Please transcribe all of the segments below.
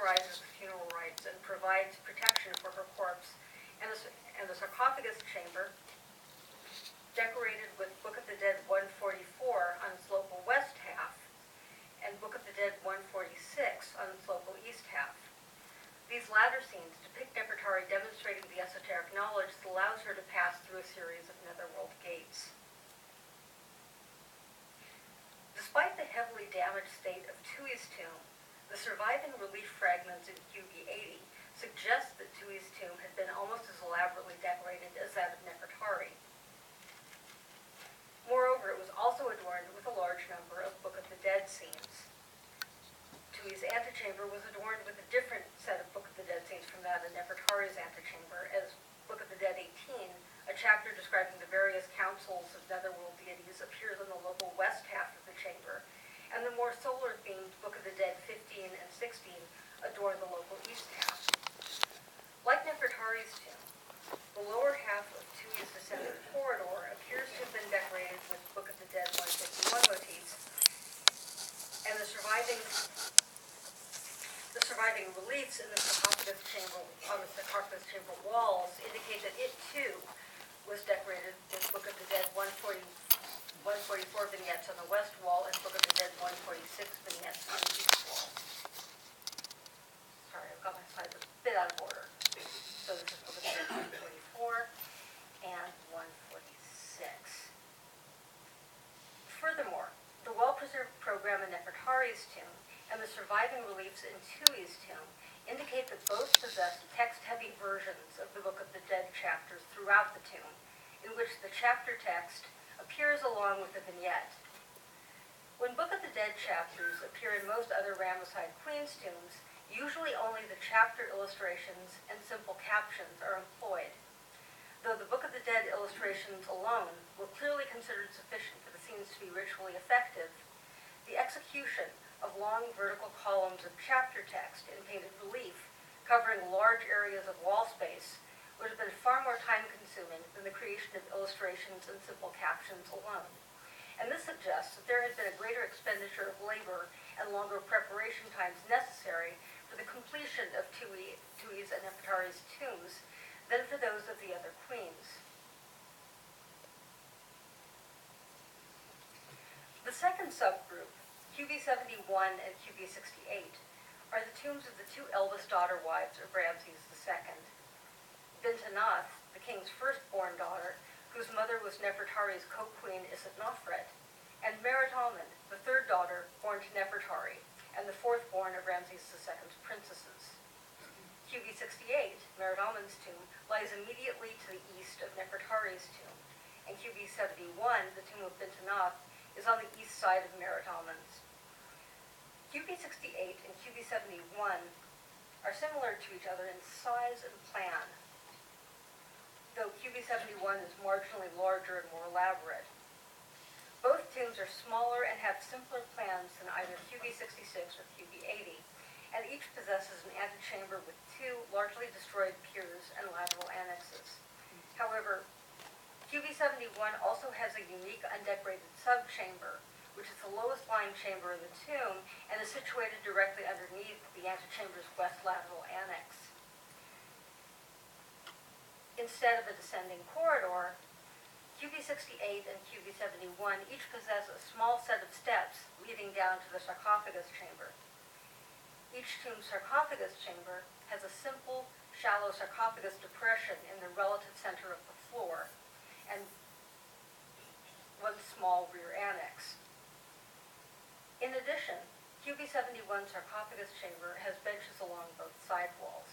authorizes funeral rites and provides protection for her corpse, and the sarcophagus chamber, decorated with Book of the Dead 144 on its local west half, and Book of the Dead 146 on its local east half. These latter scenes depict Nefertari demonstrating the esoteric knowledge that allows her to pass through a series of netherworld gates. Despite the heavily damaged state of Tui's tomb, the surviving relief fragments in QB80 suggest that Tui's tomb had been almost as elaborately decorated as that of Nefertari. Moreover, it was also adorned with a large number of Book of the Dead scenes. Tui's antechamber was adorned with a different set of Book of the Dead scenes from that of Nefertari's antechamber, as Book of the Dead 18, a chapter describing the various councils of netherworld deities, appears in the local west half of the chamber, and the more solar-themed Book of the Dead 15 and 16 adorn the local east half. Like Nefertari's tomb, the lower half of Tui's descendant corridor appears to have been decorated with Book of the Dead 151 motifs, and the surviving reliefs in the sarcophagus chamber on the sarcophagus chamber walls indicate that it too was decorated with Book of the Dead 144 vignettes on the west wall and Book of the Dead 146 vignettes on the east wall. Sorry, I've got my slides a bit out of order. So this is Book of the Dead 144 and 146. Furthermore, the well-preserved program in Nefertari's tomb and the surviving reliefs in Tui's tomb indicate that both possessed text-heavy versions of the Book of the Dead chapters throughout the tomb, in which the chapter text appears along with the vignette. When Book of the Dead chapters appear in most other Ramesside queens' tombs, usually only the chapter illustrations and simple captions are employed. Though the Book of the Dead illustrations alone were clearly considered sufficient for the scenes to be ritually effective, the execution of long vertical columns of chapter text in painted relief, covering large areas of wall space, would have been far more time-consuming than the creation of illustrations and simple captions alone. And this suggests that there had been a greater expenditure of labor and longer preparation times necessary for the completion of Tui's and Nefertari's tombs than for those of the other queens. The second subgroup, QB71 and QB68, are the tombs of the two eldest daughter wives of Ramses II. Bintanath, the king's firstborn daughter, whose mother was Nefertari's co-queen Isitnofret, and Merit-Almond, the third daughter born to Nefertari, and the fourth-born of Ramses II's princesses. QB68, Merit-Almond's tomb, lies immediately to the east of Nefertari's tomb, and QB71, the tomb of Bintanath, is on the east side of Merit-Almond's. QB68 and QB71 are similar to each other in size and plan, though QB71 is marginally larger and more elaborate. Both tombs are smaller and have simpler plans than either QB66 or QB80, and each possesses an antechamber with two largely destroyed piers and lateral annexes. However, QB71 also has a unique undecorated subchamber, which is the lowest lying chamber in the tomb and is situated directly underneath the antechamber's west lateral annex. Instead of a descending corridor, QB68 and QB71 each possess a small set of steps leading down to the sarcophagus chamber. Each tomb's sarcophagus chamber has a simple, shallow sarcophagus depression in the relative center of the floor and one small rear annex. In addition, QB71 sarcophagus chamber has benches along both side walls.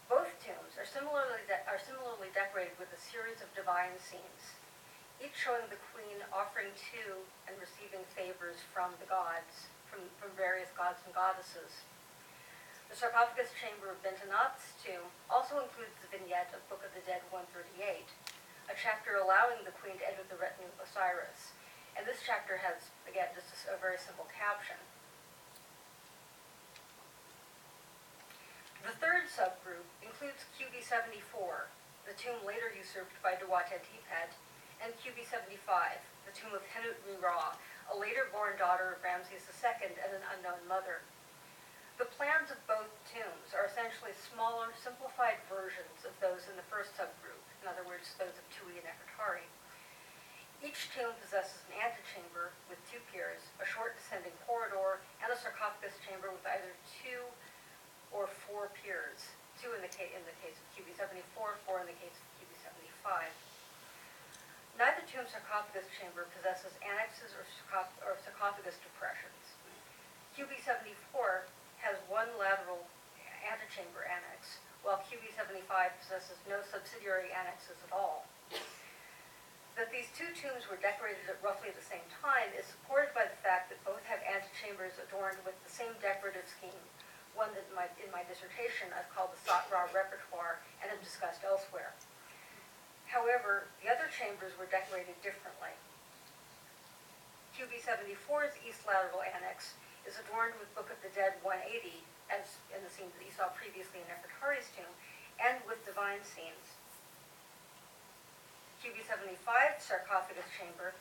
Both tombs are similarly decorated with a series of divine scenes, each showing the queen offering to and receiving favors from the gods, from various gods and goddesses. The sarcophagus chamber of Bintanath's tomb also includes the vignette of Book of the Dead 138, a chapter allowing the queen to enter the retinue of Osiris. And this chapter has, again, just a very simple caption. The third subgroup includes QB74, the tomb later usurped by Duat-Tepet, and QB75, the tomb of Henut-Ra, a later born daughter of Ramses II and an unknown mother. The plans of both tombs are essentially smaller, simplified versions of those in the first subgroup, in other words, those of Tui and Nefertari. Each tomb possesses an antechamber with two piers, a short descending corridor, and a sarcophagus chamber with either 2 or 4 piers, 2 in the case of QB74, 4 in the case of QB75. Neither tomb's sarcophagus chamber possesses annexes or sarcophagus depressions. QB74 has one lateral antechamber annex, while QB75 possesses no subsidiary annexes at all. That these two tombs were decorated at roughly the same time is supported by the fact that both have antechambers adorned with the same decorative scheme, one that in my dissertation I've called the Satra repertoire and have discussed elsewhere. However, the other chambers were decorated differently. QB74's east lateral annex is adorned with Book of the Dead 180, as in the scene that you saw previously in Nefertari's tomb, and with divine scenes. QB75's sarcophagus chamber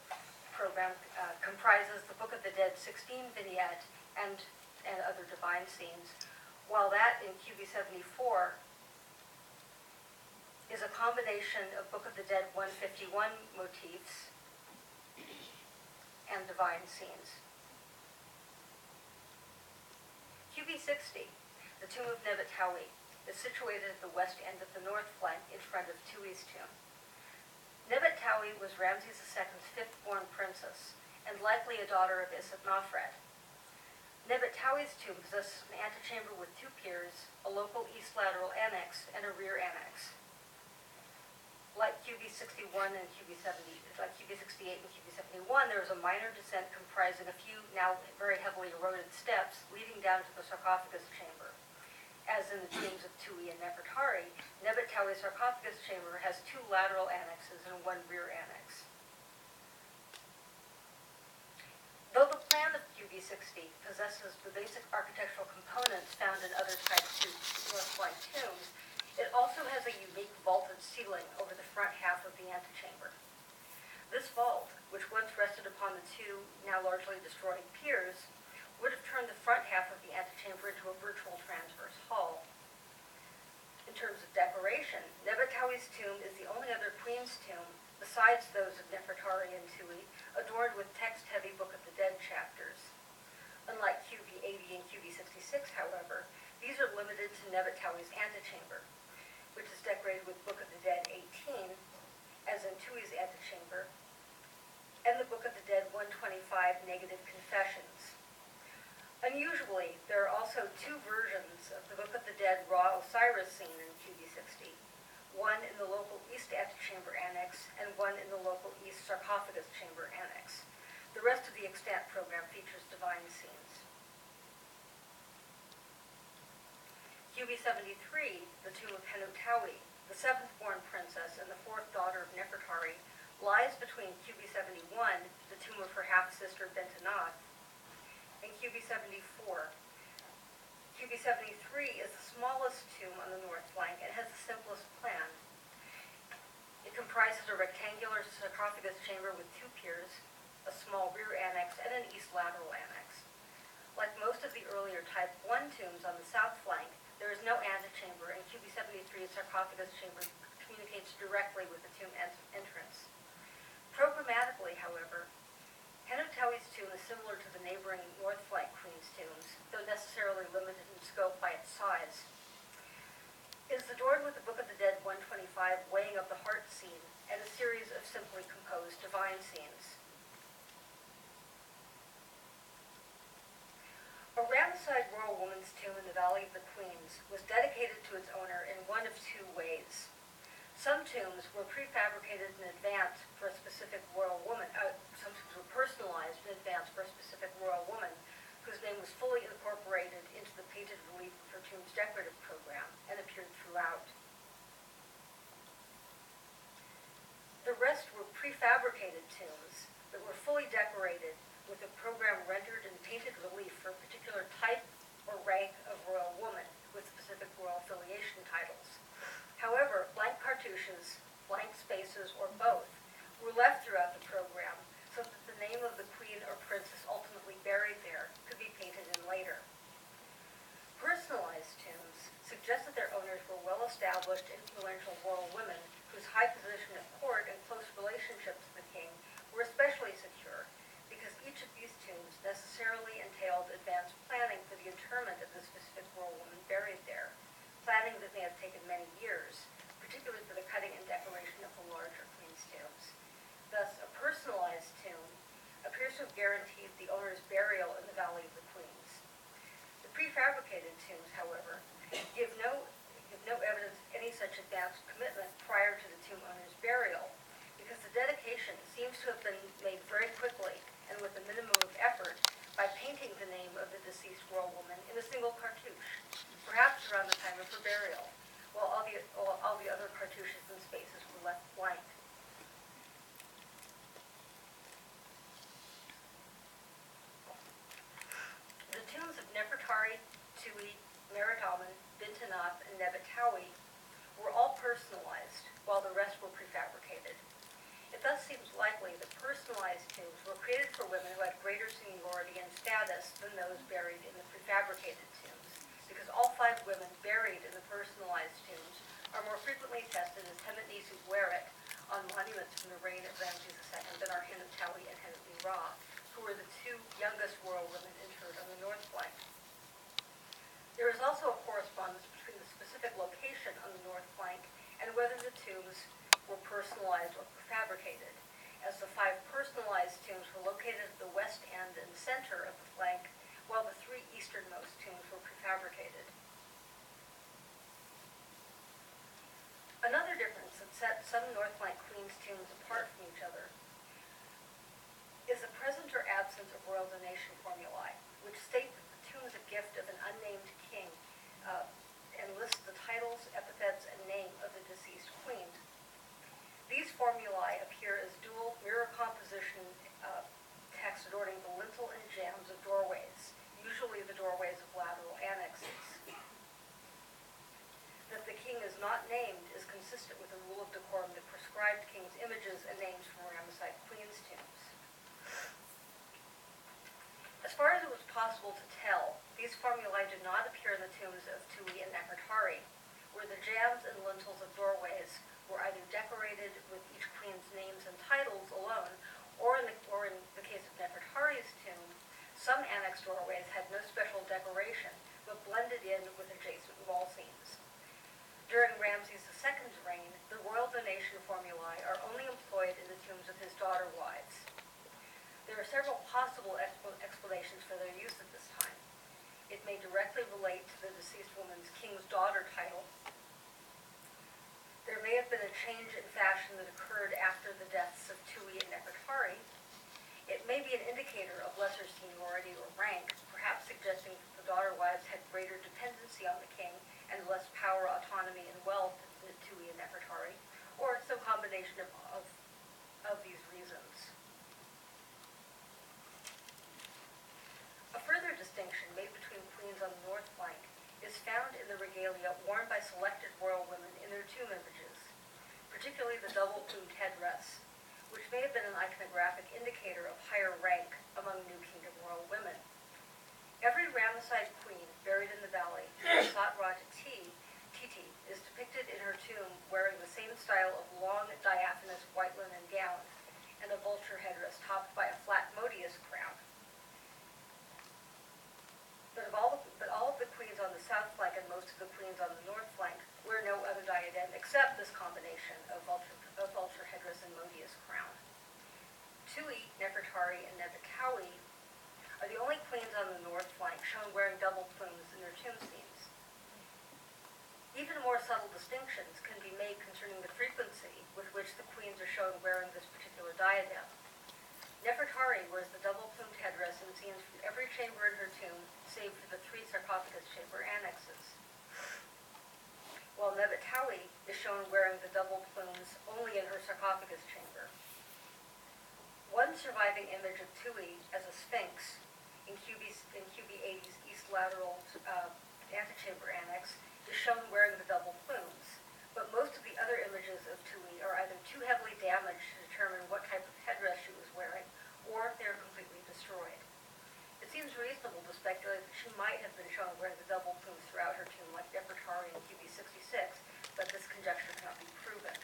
program comprises the Book of the Dead 16 vignette and other divine scenes, while that in QB74 is a combination of Book of the Dead 151 motifs and divine scenes. QB60, the tomb of Nebet-Tawi, is situated at the west end of the north flank in front of Tui's tomb. Nebet-Tawi was Ramses II's fifth-born princess, and likely a daughter of Isip-Nofret. Nebet-Tawi's tomb possesses an antechamber with 2 piers, a local east lateral annex, and a rear annex. Like QB61 and like QB68 and QB71, there is a minor descent comprising a few now very heavily eroded steps leading down to the sarcophagus chamber. As in the tombs of Tui and Nefertari, Nebet-Tawi's sarcophagus chamber has 2 lateral annexes and 1 rear annex. Though the plan of QB60 possesses the basic architectural components found in other Type II North Flank tombs, it also has a unique vaulted ceiling over the front half of the antechamber. This vault, which once rested upon the 2 now largely destroyed piers, would have turned the front half of the antechamber into a virtual transverse hall. In terms of decoration, Nebet-Tawi's tomb is the only other queen's tomb, besides those of Nefertari and Tui, adorned with text-heavy Book of the Dead chapters. Unlike QB80 and QB66, however, these are limited to Nebet-Tawi's antechamber, which is decorated with Book of the Dead 18, as in Tui's antechamber, and the Book of the Dead 125 Negative Confessions. Unusually, there are also 2 versions of the Book of the Dead Ra Osiris scene in QB60, one in the local East Antechamber Annex and one in the local East Sarcophagus Chamber Annex. The rest of the extant program features divine scenes. QB73, the tomb of Henut-Tawi, the 7th-born princess and the 4th daughter of Nefertari, lies between QB71, the tomb of her half-sister Bentenat, and QB74. QB73 is the smallest tomb on the north flank and has the simplest plan. It comprises a rectangular sarcophagus chamber with 2 piers, a small rear annex, and an east lateral annex. Like most of the earlier Type I tombs on the south flank, there is no antechamber, and QB73's sarcophagus chamber communicates directly with the tomb entrance. Programmatically, however, Henut-Tawi's tomb is similar to the neighboring north flank queen's tombs, though necessarily limited in scope by its size. It is adorned with the Book of the Dead 125 weighing up the heart scene and a series of simply composed divine scenes. A Ramesside royal woman's tomb in the Valley of the Queens was dedicated to its owner in one of 2 ways. Some tombs were prefabricated in advance for a specific royal woman. Some tombs were personalized in advance for a specific royal woman, whose name was fully incorporated into the painted relief of her tomb's decorative program and appeared throughout. The rest were prefabricated tombs that were fully decorated with a program rendered in painted relief for a particular type or rank of royal woman with specific royal affiliation titles. However, blank cartouches, blank spaces, or both were left throughout the program so that the name of the queen or princess ultimately buried there could be painted in later. created for women who had greater seniority and status than those buried in the prefabricated tombs, because all 5 women buried in the personalized tombs are more frequently attested as Hemet-Nesu Weret on monuments from the reign of Ramses II than are Heneptali and Henep-Ra, who were the 2 youngest royal women interred on the north flank. There is also a correspondence between the specific location on the north flank and whether the tombs were personalized or prefabricated, as the 5 personalized tombs were located at the west end and center of the flank, while the 3 easternmost tombs were prefabricated. Another difference that sets some north flank queens' tombs apart from each other is the present or absence of royal donation formulae, which state that the tomb is a gift of an unnamed king and lists the titles, epithets, and name of the deceased queen. These formulae appear as dual mirror composition text adorning the lintel and jambs of doorways, usually the doorways of lateral annexes. That the king is not named is consistent with the rule of decorum that prescribed kings' images and names from Ramesside queens' tombs. As far as it was possible to tell, these formulae did not appear in the tombs of Tui and Nefertari, where the jambs and lintels of doorways were either decorated with each queen's names and titles alone, or in the case of Nefertari's tomb, some annex doorways had no special decoration, but blended in with adjacent wall scenes. During Ramses II's reign, the royal donation formulae are only employed in the tombs of his daughter wives. There are several possible explanations for their use at this time. It may directly relate to the deceased woman's king's daughter title. There may have been a change in fashion that occurred after the deaths of Tui and Nefertari. It may be an indicator of lesser seniority or rank, perhaps suggesting that the daughter wives had greater dependency on the king and less power, autonomy, and wealth than Tui and Nefertari, or some combination of these reasons. A further distinction made between queens on the north flank is found in the regalia worn by selected royal women in their tomb images, particularly the double-plumed headdress, which may have been an iconographic indicator of higher rank among New Kingdom royal women. Every Ramesside queen buried in the valley, Satrati Titi, is depicted in her tomb wearing the same style of long, diaphanous white linen gown and a vulture headdress topped by a flat modius crown. But all of the queens on the south flank and most of the queens on the north flank wear no other diadem except this combination of vulture headdress and modius crown. Tui, Nefertari, and Nefertawi are the only queens on the north flank shown wearing double plumes in their tomb scenes. Even more subtle distinctions can be made concerning the frequency with which the queens are shown wearing this particular diadem. Nefertari wears the double-plumed headdress in scenes from every chamber in her tomb, save for the 3 sarcophagus chamber annexes, while Nefertawi is shown wearing the double plumes only in her sarcophagus chamber. One surviving image of Tui as a sphinx in QB80's east lateral antechamber annex is shown wearing the double plumes, but most of the other images of Tui are either too heavily damaged to determine what type of headdress she was wearing, or they are completely destroyed. It seems reasonable to speculate that she might have been shown wearing the double plumes throughout her tomb like Nefertari in QB66, but this conjecture cannot be proven.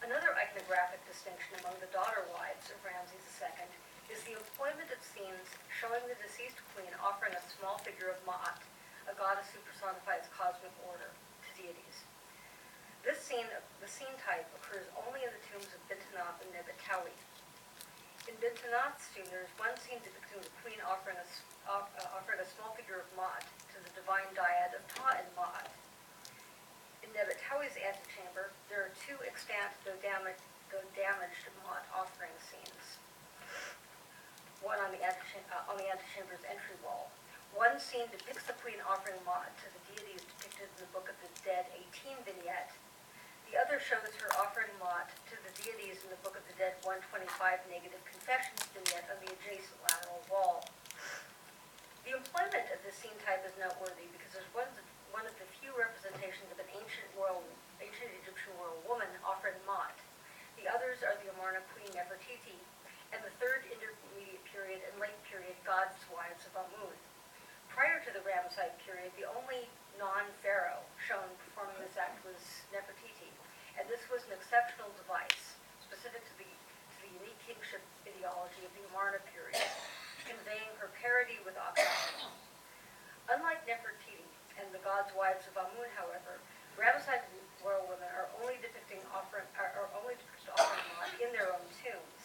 Another iconographic distinction among the daughter wives of Ramses II is the employment of scenes showing the deceased queen offering a small figure of Ma'at, a goddess who personifies cosmic order, to deities. The scene type occurs only in the tombs of Bintanat and Nefertawi. In Bintanat's tomb, there is one scene depicting the queen offering a small figure of Ma'at to the divine dyad of Ta and Ma'at. In Nefertawi's antechamber, there are 2 extant though damaged Ma'at offering scenes. One on the antechamber's entry wall. One scene depicts the queen offering Ma'at to the deities depicted in the Book of the Dead 18 vignette. The other shows her offering Ma'at to the deities in the Book of the Dead 125 negative confessions vignette on the adjacent lateral wall. The employment of this scene type is noteworthy because it's one of the few representations of an ancient Egyptian royal woman offering Ma'at. The The others are the Amarna Queen Nefertiti, and the third intermediate period and late period gods' wives of Amun. Prior to the Ramesside period, the only non-pharaoh shown performing this act was Nefertiti, and this was an exceptional device specific to the unique kingship ideology of the Amarna period, conveying her parity with Akhenaten. Unlike Nefertiti and the gods' wives of Amun, however, Ramesside royal women are only depicted offering Amon in their own tombs.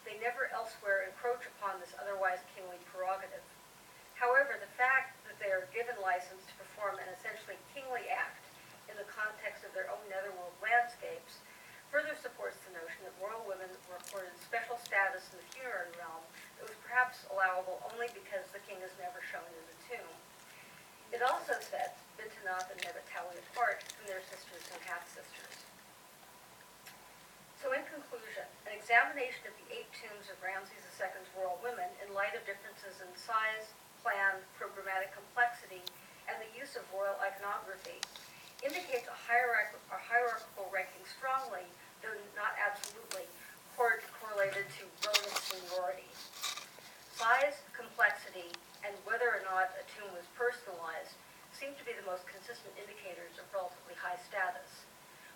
They never elsewhere encroach upon this otherwise kingly prerogative. However, the fact that they are given license to perform an essentially kingly act in the context of their own netherworld landscapes further supports the notion that royal women were accorded special status in the funerary realm that was perhaps allowable only because the king is never shown in the tomb. It also sets Bintanat and Nefertari apart from their sisters and half-sisters. So in conclusion, an examination of the 8 tombs of Ramses II's royal women in light of differences in size, plan, programmatic complexity, and the use of royal iconography indicates a hierarchical ranking strongly, though not absolutely, correlated to relative seniority. Size, complexity, and whether or not a tomb was personalized seem to be the most consistent indicators of relatively high status,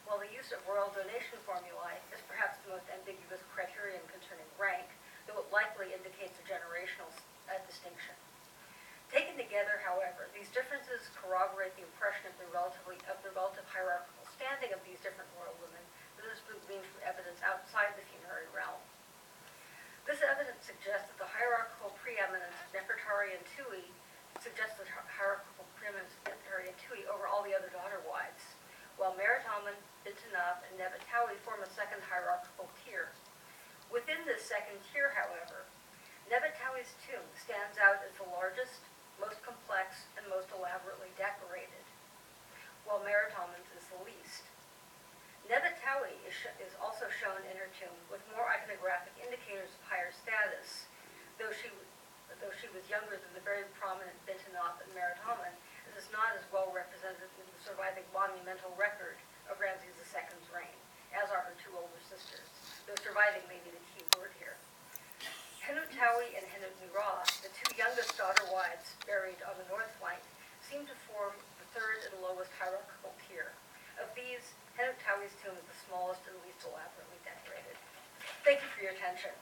while the use of royal donation formulae is perhaps the most ambiguous criterion concerning rank, though it likely indicates a generational distinction. Taken together, however, these differences corroborate the impression of the relative hierarchical standing of these different royal women that is gleaned from evidence outside the funerary realm. This evidence suggests that the hierarchical preeminence of Nefertari and Tui over all the other daughter wives, while Meritamen, Bintanat, and Nefertari form a second hierarchical tier. Within this second tier, however, Nefertari's tomb stands out as the largest, most complex, and most elaborately decorated, while Meritamen's is the least. Nefertari is also shown in her tomb with more iconographic indicators of higher status, though she was younger than the very prominent Bintanat and Meritamen, and is not as well represented in the surviving monumental record of Ramses II's reign, as are her 2 older sisters, though surviving may be the key word here. Henutawi and Henut-Nira, the 2 youngest daughter wives buried on the north flank, seem to form the third and lowest hierarchical tier. Of these, Henutawi's tomb is the smallest and least elaborately decorated. Thank you for your attention.